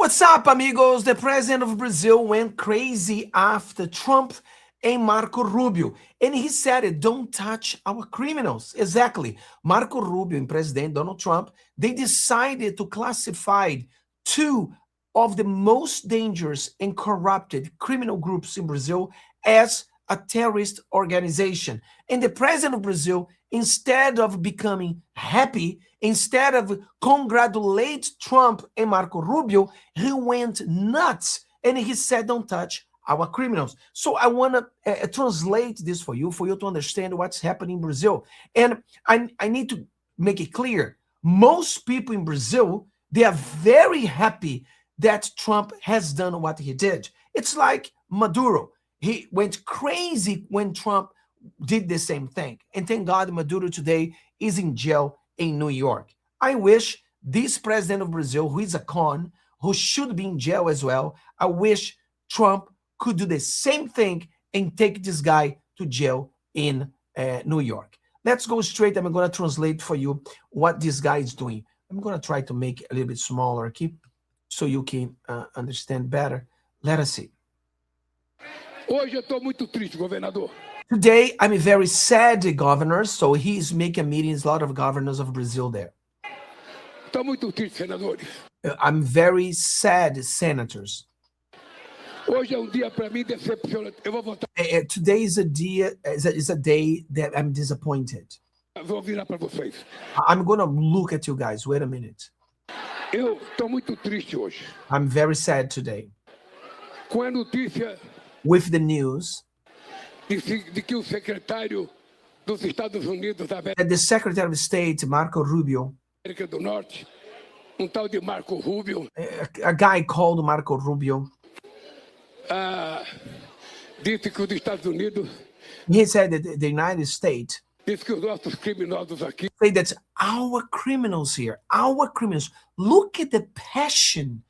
What's up, amigos? The president of Brazil went crazy after Trump and Marco Rubio. And he said it, don't touch our criminals. Exactly. Marco Rubio and President Donald Trump, they decided to classify two of the most dangerous and corrupted criminal groups in Brazil as a terrorist organization. And the president of Brazil, instead of becoming happy, instead of congratulate Trump and Marco Rubio, he went nuts and he said, don't touch our criminals. So I want to translate this for you to understand what's happening in Brazil. And I need to make it clear. Most people in Brazil, they are very happy that Trump has done what he did. It's like Maduro. He went crazy when Trump did the same thing. And thank God Maduro today is in jail in New York. I wish this president of Brazil, who is a con, who should be in jail as well, I wish Trump could do the same thing and take this guy to jail in New York. Let's go straight. I'm going to translate for you what this guy is doing. I'm going to try to make it a little bit smaller, okay, so you can understand better. Let us see. Hoje eu estou muito triste, governador. Today, I'm a very sad governor, so he's making meetings, a lot of governors of Brazil there. Estou muito triste, senadores. I'm very sad, senators. Hoje é dia para mim decepcionante. Eu vou votar. Today is a day that I'm disappointed. Vou virar para vocês. I'm going to look at you guys. Wait a minute. Eu estou muito triste hoje. I'm very sad today. Com a notícia with the news de que o secretário dos Estados Unidos da that the Secretary of State, Marco Rubio, América do Norte, tal de Marco Rubio, a guy called Marco Rubio, disse que os Estados Unidos, he said that the United States, disse que os nossos criminosos aqui, say that our criminals here, our criminals, look at the passion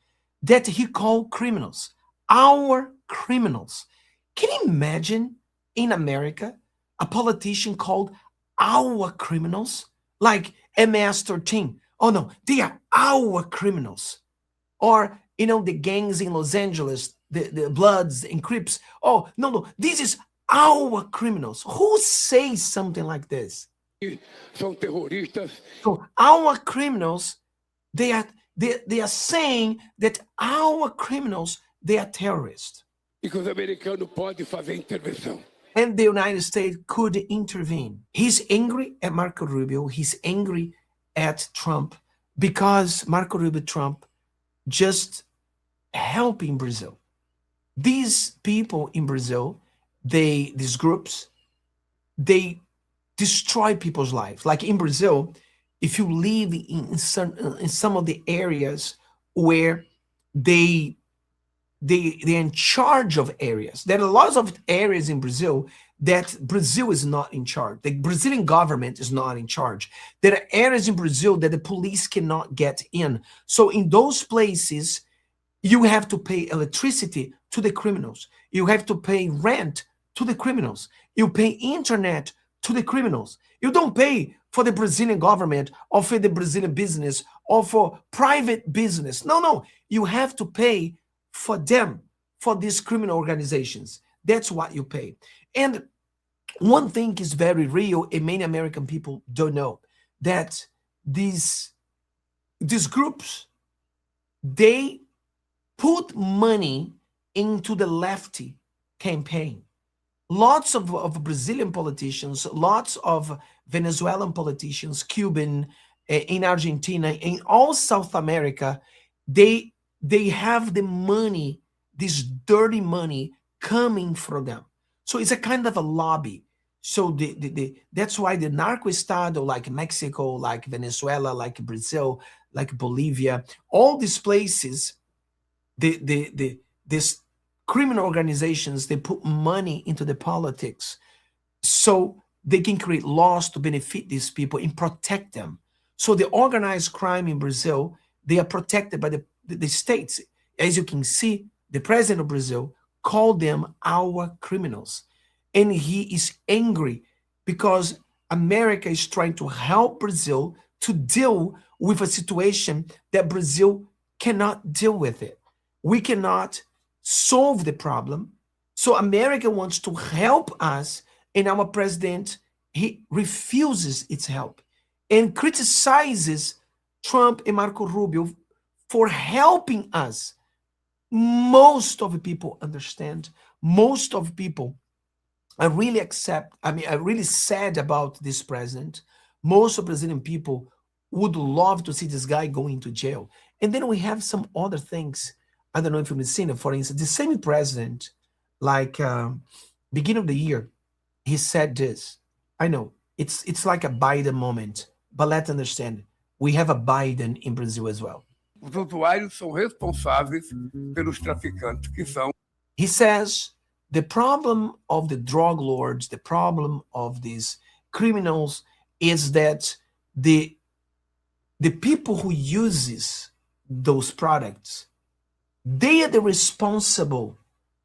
that he called criminals, our criminals. Can you imagine in America a politician called our criminals? Like MS-13. Oh no, they are our criminals. Or, you know, the gangs in Los Angeles, the Bloods and Crips. Oh, no, this is our criminals. Who says something like this? são terroristas. So our criminals, they are saying that our criminals, they are terrorists. E que os americanos podem fazer intervenção. And the United States could intervene. He's angry at Marco Rubio. He's angry at Trump because Marco Rubio Trump just helping Brazil. These people in Brazil, these groups, they destroy people's lives. Like in Brazil, if you live in some of the areas where they're in charge of areas. There are lots of areas in Brazil that Brazil is not in charge. The Brazilian government is not in charge. There are areas in Brazil that the police cannot get in. So in those places, you have to pay electricity to the criminals. You have to pay rent to the criminals. You pay internet to the criminals. You don't pay for the Brazilian government or for the Brazilian business or for private business. No. You have to pay for them, for these criminal organizations. That's what you pay. And one thing is very real, and many American people don't know, that these groups, they put money into the lefty campaign. Lots of Brazilian politicians, lots of Venezuelan politicians, Cuban, in Argentina, in all South America, they have the money, this dirty money coming from them. So it's a kind of a lobby. So that's why the narco-estado, like Mexico, like Venezuela, like Brazil, like Bolivia, all these places, these criminal organizations, they put money into the politics so they can create laws to benefit these people and protect them. So the organized crime in Brazil, they are protected by the states. As you can see, the president of Brazil called them our criminals. And he is angry because America is trying to help Brazil to deal with a situation that Brazil cannot deal with it. We cannot solve the problem. So America wants to help us, and our president, he refuses its help and criticizes Trump and Marco Rubio for helping us. Most of the people understand. Most of people are really are really sad about this president. Most of Brazilian people would love to see this guy going to jail. And then we have some other things. I don't know if you've seen it. For instance, the same president, like beginning of the year, he said this. I know it's like a Biden moment, but let's understand we have a Biden in Brazil as well. Os usuários são responsáveis pelos traficantes, que são. He says the problem of the drug lords, the problem of these criminals is that the people who uses those products, they are the responsible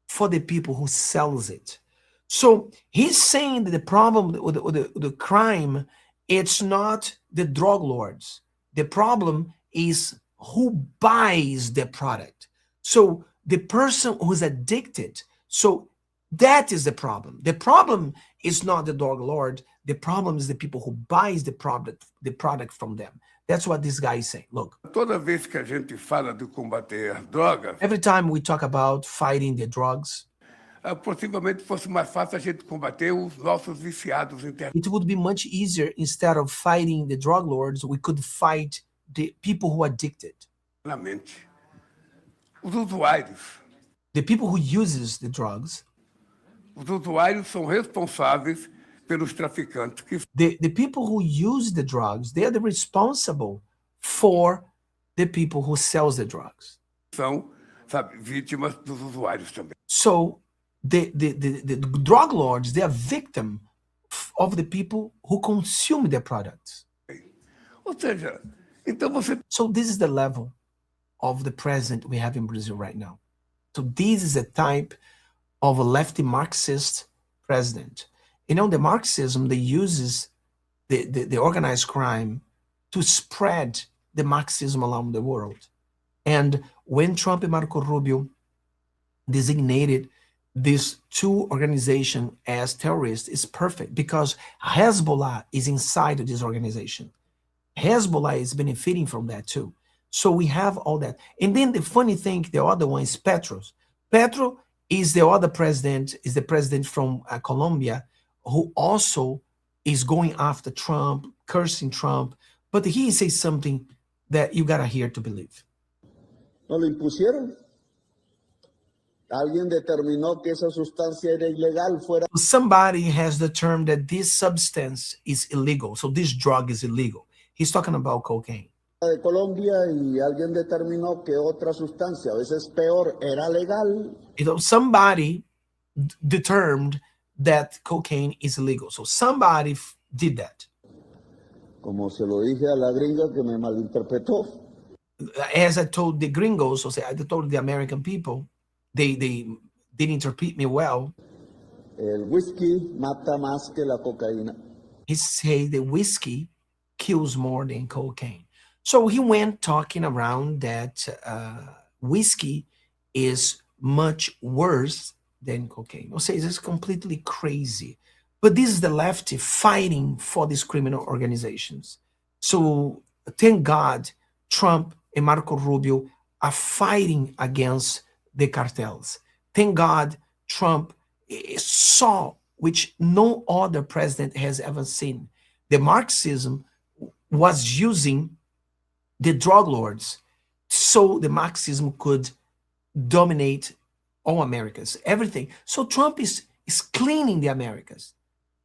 for the people who sells it. So he's saying that the problem or the crime, it's not the drug lords. The problem is who buys the product. So the person who's addicted. So that is the problem. The problem is not the drug lord. The problem is the people who buys the product from them. That's what this guy is saying. Look, Toda vez que a gente fala de combater as drogas, every time we talk about fighting the drugs, possivelmente fosse mais fácil a gente combater os nossos viciados internamente. it would be much easier instead of fighting the drug lords, we could fight the people who are addicted, Os usuários. the people who uses the drugs. Os usuários são responsáveis pelos traficantes, que The people who use the drugs, they are the responsible for the people who sells the drugs. são, sabe, vítimas dos usuários também. So the drug lords, they are victim of the people who consume their products. Ou seja, então você So this is the level of the president we have in Brazil right now. So this is a type of a lefty Marxist president. You know, the Marxism, they uses the organized crime to spread the Marxism around the world. And when Trump and Marco Rubio designated these two organizations as terrorists, is perfect because Hezbollah is inside of this organization. Hezbollah is benefiting from that too. So we have all that. And then the funny thing, the other one is Petro. Petro is the other president, is the president from Colombia, who also is going after Trump, cursing Trump. But he says something that you gotta hear to believe. ¿No lo impusieron? Alguien determinó que esa sustancia era ilegal, fuera Somebody has determined that this substance is illegal. So this drug is illegal. He's talking about cocaine. de Colombia y alguien determinó que otra sustancia, a veces peor, era legal. You know, somebody determined that cocaine is illegal. So somebody did that. Como se lo dije a la gringa que me malinterpretó. As I told the gringos, I told the American people, they didn't interpret me well. El whisky mata más que la cocaína. He said the whiskey kills more than cocaine. So he went talking around that whiskey is much worse than cocaine. Or say it's completely crazy. But this is the left fighting for these criminal organizations. So thank God Trump and Marco Rubio are fighting against the cartels. Thank God Trump saw, which no other president has ever seen. The Marxism was using the drug lords so the Marxism could dominate all Americas, everything. So Trump is cleaning the Americas.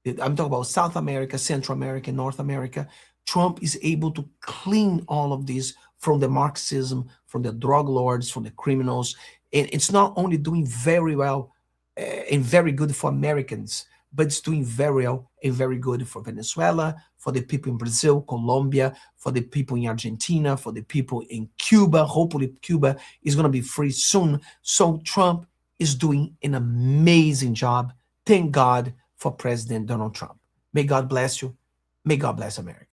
I'm talking about South America, Central America, North America. Trump is able to clean all of this from the Marxism, from the drug lords, from the criminals. And it's not only doing very well and very good for Americans, but it's doing very well and very good for Venezuela, for the people in Brazil, Colombia, for the people in Argentina, for the people in Cuba. Hopefully Cuba is going to be free soon. So Trump is doing an amazing job. Thank God for President Donald Trump. May God bless you. May God bless America.